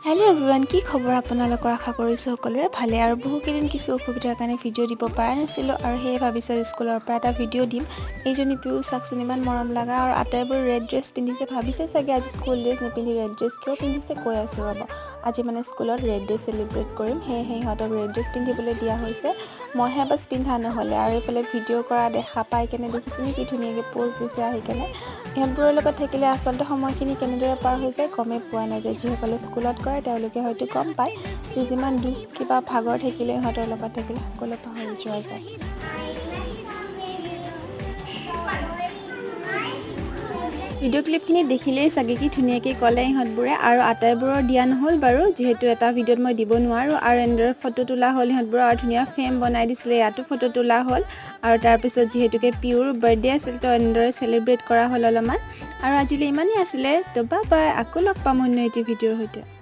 hello everyone की खबर আপোনালোকৰ আশা কৰিছো সকলোৰে ভালে আৰু বহু কেইদিন কিছু অসুবিধাৰ কাৰণে ভিডিঅ' দিব পৰা নাছিলো আৰু হে ভাবিছো স্কুলৰ পৰা এটা ভিডিঅ' দিম এইজনী পিউ সাকচন ইমান মৰম লাগা আৰু আটাইবোৰ ৰেড ড্ৰেছ পিন্ধিছে ভাবিছে চাগে আজি স্কুল ড্ৰেছ নিপিন্ধি ৰেড ড্ৰেছ কিয় পিন্ধিছে কৈ আছে ৰব আজি মানে স্কুলত ৰেড ডে সেলিব্ৰেট কৰিম হে হতক ৰেড ড্ৰেছ পিন্ধিবলৈ দিয়া হৈছে মইহে বাস পিন্ধা নহলে আৰু এফালে ভিডিঅ' কৰা দেখা পাই কেনে দেখিছিনি কি ধুনীয়াকৈ পোজ দিছে আহি কেনে ইহঁতবোৰৰ লগত থাকিলে আচলতে সময়খিনি কেনেদৰে পাৰ হৈ যায় গমে পোৱা নাযায় যিসকলে স্কুলত কৰে তেওঁলোকে হয়তো গম পায় যে যিমান দুখ কিবা ভাগৰ থাকিলে ইহঁতৰ লগত থাকিলে সকলো পাহৰি যোৱা যায় ভিডিঅ' ক্লিপখিনি দেখিলেই চাগে কি ধুনীয়াকৈ ক'লে ইহঁতবোৰে আৰু আটাইবোৰৰ দিয়া নহ'ল বাৰু যিহেতু এটা ভিডিঅ'ত মই দিব নোৱাৰোঁ আৰু এনেদৰে ফটো তোলা হ'ল ইহঁতবোৰৰ আৰু ধুনীয়া ফ্ৰেম বনাই দিছিলে ইয়াতো ফটো তোলা হ'ল আৰু তাৰপিছত যিহেতুকে পিউৰ বাৰ্থডে আছিল তো এনেদৰে চেলিব্ৰেট কৰা হ'ল অলপমান আৰু আজিলৈ ইমানেই আছিলে তো বাই বাই আকৌ লগ পাম অন্য এটি ভিডিঅ'ৰ সৈতে